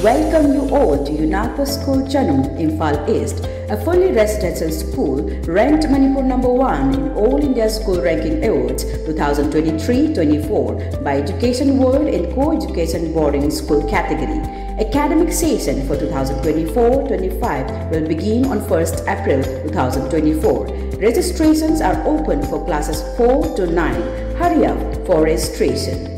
welcome you all to UNAPO School Chanum, Imphal East, a fully residential school ranked Manipur #1 in All India School Ranking Awards 2023-24 by Education World in Co-Education Boarding School category. Academic session for 2024-25 will begin on 1st April 2024. Registrations are open for classes 4 to 9. Hurry up for registration.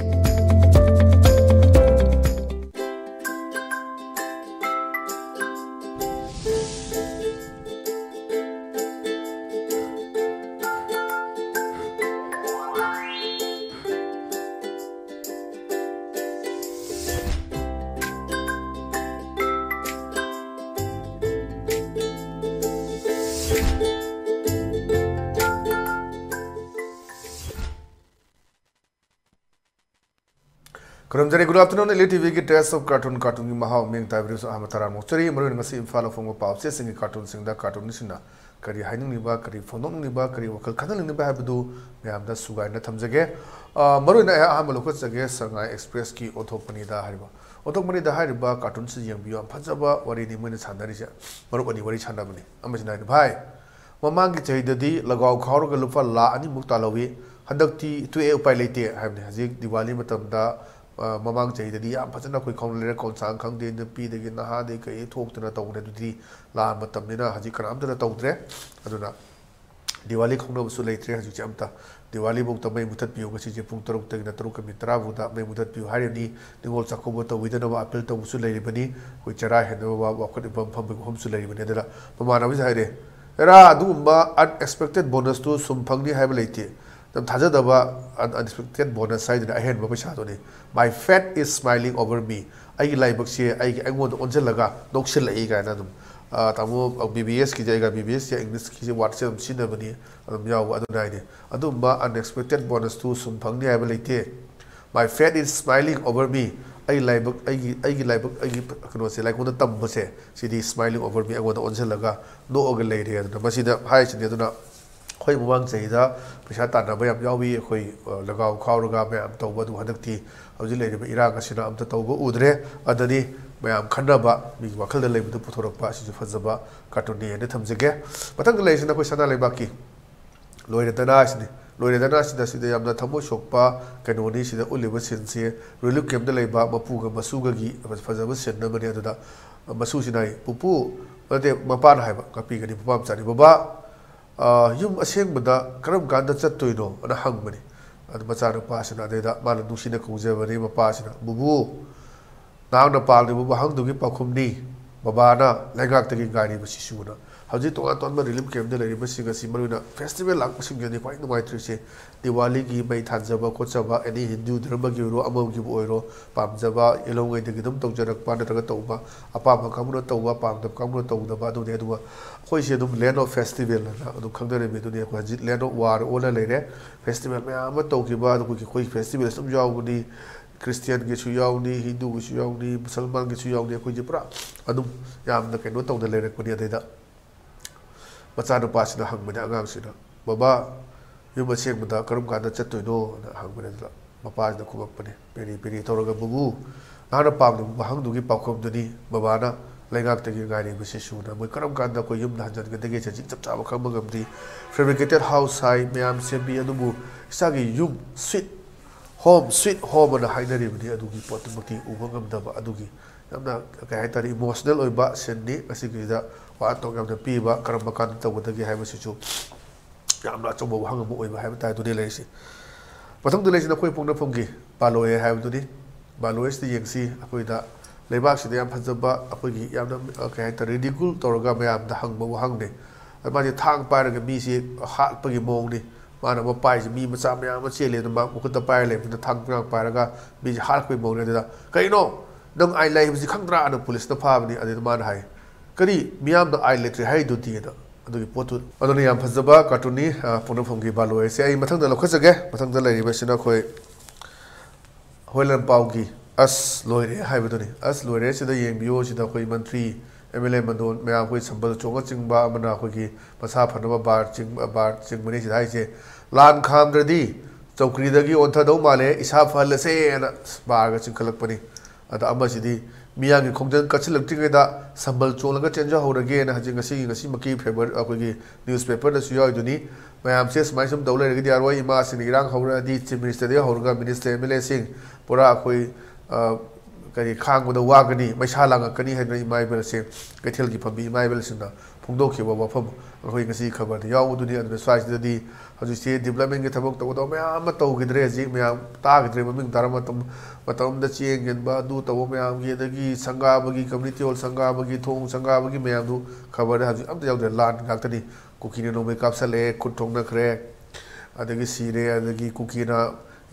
Good afternoon, ELITETV ki test of cartoon ki mahau ming tabri so amatara mochari maru ngasi imphal phongo pause sing cartoon singda cartoon nisina kari haining niba kari phonong niba kari wakal khanal niba habdu mayam da sugai na thamjage maru na aham lokot jage sangai express ki othokpani da hariba cartoon si yengbiyo phajaba wari ni mena chandari ja maru ani wari chandabani amajina bhai mamang ki chaidadi lagaw khawr ga lupa la ani mukta lawi hadakti tu e upai leite habni hajik diwali matamda mamang chaidadi am phajana khoi khong lere kon sang khang de pi de na ha de kai thokna tawne dudi la matamnina haji karam da tawdre aduna diwali khongna su leitre haji chamta diwali buk tamai mutat piu ga si pung taruk tagna taruk mi travu da mai mutat piu hari ningol chakobo to widana wa apel to su leiri bani koi chara hendo wa khodi pam pham hom su leiri bani da mamana wi haire era adumba unexpected bonus to sum phangni haib leite Tajadaba unexpected bonus side ahead Babashadoni. My fat is smiling over me. I like Boxia, I want to Onzelaga, Doxil Ega and Adam. Tamu of BBS Kijaga BBS, English Kiji Watson, Sinabani, Yao Adonai. Adumba unexpected bonus to some Pangni ability. My fat is smiling over me. I like one the Tambose. She is smiling over me. I want to Onzelaga, no ogle lady, and the Masida High Chiduna. Khoi muwang chaida pisa ta na bayam yawi khoi lagaw khawraga bayam tawba du hadakti hauji leire irang asina amta tawba udre adani bayam khanaba mi wakhal da leibu puthorakpa si fazaba cartoon ni ne thamjege matang leisina khoi sana leibaki loire dana sida yamna thamo sokpa kanoni sida uliba sinse relief camp da leiba mapuga masuga gi fazaba senna bani adada masu sinai pupu ade mapan haiba kapi gani pupam chani baba yum aseng bada karam ganda chattoino ana hangmani ad machana pasina deda mala dusina kujabani ma pasina bubu nauna palni bubu hangdugi pakhumni babana lengak tagi gari basisuna hauji to aton ma relief camp de lari basinga simaruna festival lak singani kwai numai trise diwali gi mai thanjaba kochaba any hindu dharma gi ro amam gi oiro pamjaba elongai de gidum tawjarak pa natraga tawba apama kamuna tawba pamdab kamuna tawdaba adu de duwa khoi se dum land of festival na adu khangdare me dunia ko ji land of war ola leire festival me ama tawkiba adu ki khoi festival sum jawuni Christian ge chu yawni hindu ge chu yawni musulman ge chu yawni khoi ji pra adu yam na keno tawda leire ko ni da Macana pasina hangmani angang sina baba yuma seng bada karum kada chattoino hangmani da mapasina khumapani peri tawraga bubu nana pamni hangdugi pakhom duni babana lengak tagi gari basisuna moi karam kada ko yum dhan jan gadege chajik chap chaba khamba gamdi fabricated house hai mayam sembi adubu isagi yum sweet home na hainari bani adugi potmati ubangam daba adugi yamna kai hatari emotional oiba senni asigi da Wato gamna piba karamba kan tawdagi haiba sichu yamna chobo hangam oiba haiba tai duni leisi pathang du leisi na khoi pongna phomgi baloe haiba duni baloe sti yengsi akoi da leibak si yam phajaba akoi gi yamna kai ta ridicule toroga mayam da hangba hangne ma ji thang pairaga mi si hat pagi mongni mana ma pai mi macha mayam ma chele da ma kuta pai le na thang prang pairaga mi hat pagi mongni da kaino nang ai lai bi khangdra ana police na phabni ade man hai Kari miyam da ai letri hai duti da adu potu adoni yam phajaba cartooni pona phomgi baloe se ai mathang da lokhajage mathang da lai basina khoi hoilan paugi as loire hai badoni as loire se da yengbiyo se da khoi mantri MLA mandon me khoi sambal chonga chingba amana khoi gi pasa phanaba bar ching mani se hai se lan khamdradi chokri dagi ontha do male isa phal se na bar ga chingkhalak pani ada ama sidi मियांगी खोंजन कचलक्तिगेदा संबल चोलगा चेंजा होरगे ना हजे ngasi maki favour अखोगी newspaper द सुया दुनी ma'am से समाय सम दौले रगे दियारो इमा सिन इरांग होरा दी चीफ मिनिस्टर दे होरगा मिनिस्टर एमएलए सिंह पुरा अखोई करी खांगबदा वागनी मैसा लांगकनी है इमाइबल से कैथेल की फबी इमाइबल सिना फोंदोखिबा वफम अखोई ngasi खबर याव दुनी अदु स्वाइसददी हजिसे डेवलपमेंट के थबक तबो मैम तौगिद्रे जी मैम तागिद्रे ममिंग तारम मतम चेंगेंबा दू तबो मैम की संगाबगी कम्युनिटी हॉल संगाबगी थोंग संगाबगी मैम दू खबर हजि अम यावदे लान गाक्तनी कुकीने नो मेकअप सले खुथोंग नखरे अदगी सीरे अदगी कुकीना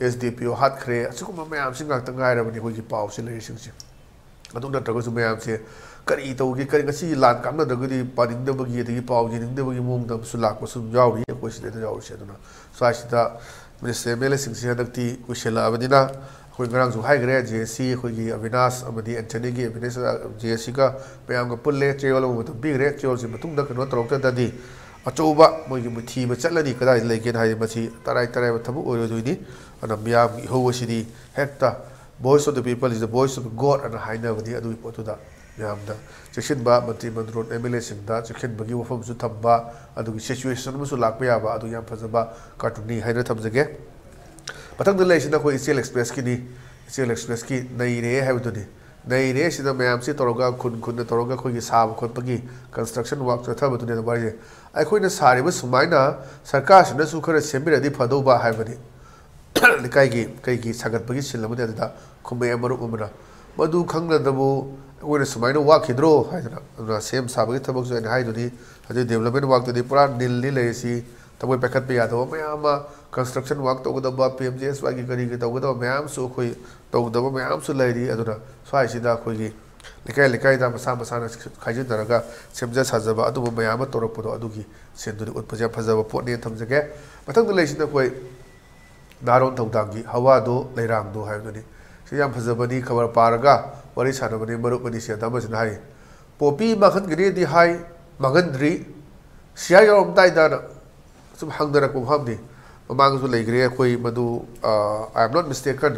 एसडीपीओ हातखरे असुकुम मैम सिंग गाक्तंग गायरबनी कोई की पाव से ले सिंग से अदु नत्रगसु मैम से करी तौगी करी ngasi लान कामनदगदी पानिंगदबगी अदगी पाव जिनिंगदबगी मोंगदम सुलाक सुम यावरी कोई सिदे यावरी सेदुना स्वाइसदा मिनिस्टर एमएलए सिंग से हदक्ति कुशला अबदिना कोई गरांग जो हाइग्रे जेसी कोई अविनाश अमदी एंटनी की अविनाश जेसी का मैम का पुल्ले चेवल मत बिग्रे चेवल से मतुंग द कनो तरौतददी अचौबा मोगी मुथी ब चलनी कदाय लेकेन हाय मसी तराई तराई थबु ओरोदुनी अन मियाम होवसिदी हेक्ता voice of the people is the voice of God and hainabadi adu potuda yamda chekhinba mantri mandron MLA singda chekhinbagi wafam su thamba adu situation mu su lakpa yaba adu yam phajaba cartoon haina thamjage pathang de leisina ko ECL Express ki ni ECL Express ki naire haibuduni naire sida mayam si toroga khun khun toroga khoi gi sab khotpagi construction work chathabuduni da bari ai khoina sariba sumaina sarkar sina su khara sembiradi phadoba haibani likai gi sagat bagi silamudi ada khumbe amaru umra madu khangladabo ore sumaina wa khidro haidra sem sabagi thabak jo hai duni hade development work de pura nil ni leisi taboi pakat pe yado mayama construction work to godaba PMJS wa gi kari gi to godaba mayam su khoi to godaba mayam su leiri aduna swai sida khoi gi likai da masa na khaijin daraga semja sajaba adu mayama toropdo adu gi senduri utpaja phajaba potne thamjage mathang de leisi na khoi दारों थौदांगी हवा दो लेरांग दो है दुनी SIAM फजबनी खबर पारगा worry सानबनी मरुपनी से दमसन हाय पोपी मखन गिरी दी हाय मगंद्री सिया योम ताइदा सुम हंगदर को हमदी ममांग सु लेग्रे कोई मदु I am not mistaken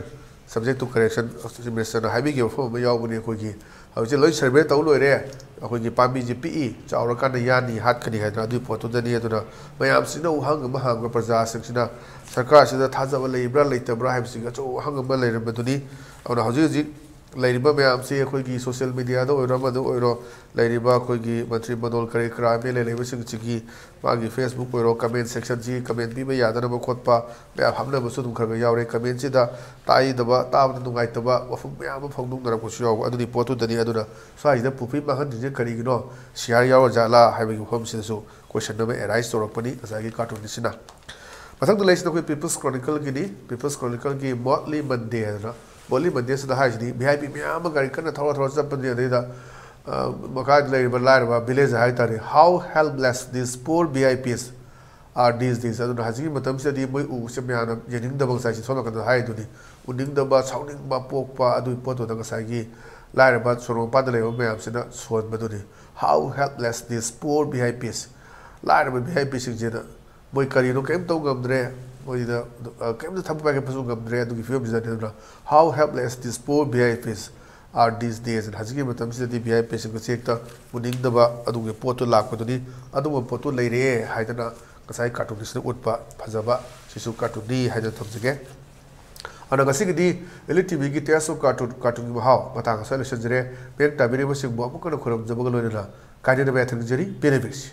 subject to correction minister हाइबी के फो म यावबनी कोई की हौजे लोइ सर्वे तौ लोइरे अखोई की पामी जी पी चाउरकान यानी हाथ खनी है अदु पोतो दनी अदुना मयाम सिनो हंग महंग प्रजा सिना सरकार सिदा थाजब लेब्रा लेतब्रा हाइबसिगा चो हंग म लेरबदुनी औना हौजे हौजे लेरिबा मयाम से अखोई की सोशल मीडिया दो ओइरो मदु ओइरो लेरिबा अखोई की मंत्री मनोल करे क्राइम ले लेबसिंग चिगी मागी फेसबुक ओइरो कमेंट सेक्शन जी कमेंट भी यादना बखोतपा बया हमना बसु दुम खरगा यावरे कमेंट सिदा ताई दबा ताब नुंगाई तबा वफु मयाम फंगदुंग नरा कुछ याव अदुनी पोतु दनी अदुना स्वाइदा पुफी महन जे करिगिनो शेयर याव जाला हाइबगी होम सिसु क्वेश्चन नबे एराइज तोरकपनी असागी कार्टून निसिना मथंग लेसिना कोई पीपल्स क्रॉनिकल की नी पीपल्स क्रॉनिकल की मोटली मंडे है बोली मंडे से हाइजनी वीआईपी म्याम गाड़ी कन थोड़ा चपनी अदा मकाद लेरिबा लाइरबा विलेज हाई तारे how helpless this poor VIPs are this this अदुना हाजिगी मतम से दी मोय उ से म्याम जेनिंग दबंग साइसी सोना कन हाई दुनी उनिंग दबा साउनिंग बा पोकपा अदु पोतो दंग साइगी लाइरबा सोरो पाद लेबा म्याम सिना सोन बदुनी how helpless this poor VIPs लाइरबा वीआईपी सिंजेना मोय करिनो केम तो गमद्रे मोइदा केम थप पाके पसु गमद्रे अदुगी film design how helpless this poor VIPs are these days हाजिगी मतम से दी वीआईपी सिंग चेकता उनिंग दबा अदुगे पोतो लाकपदुनी अदुगो पोतो लेरे हाइदना कसai कार्टून से उठपा फजबा सिसु कार्टून दी हाइदन थमजगे अना गसिगदी एलईटीवी की टेस्ट ऑफ कार्टून की हाव मतांग सॉल्यूशन जरे पेन टाबिरे बसिग बो अमुकन खुरम जबगल लोइना काइदे बेथन जरी benefits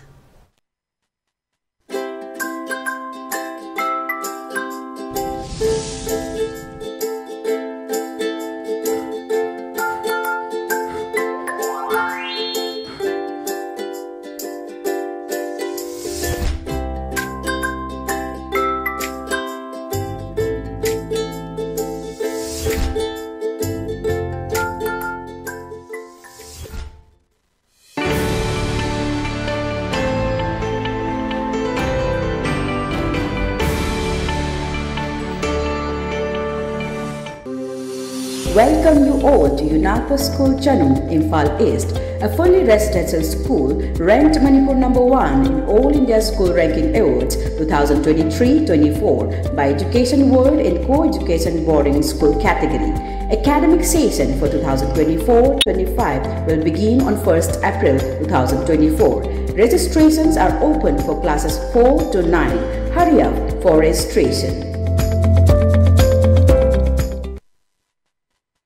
Welcome you all to UNAPA School Chanum, Imphal East, a fully residential school ranked Manipur #1 in All India School Ranking Awards 2023-24 by Education World in Co-Education Boarding School category. Academic session for 2024-25 will begin on 1st April 2024. Registrations are open for classes 4 to 9. Hurry up for registration.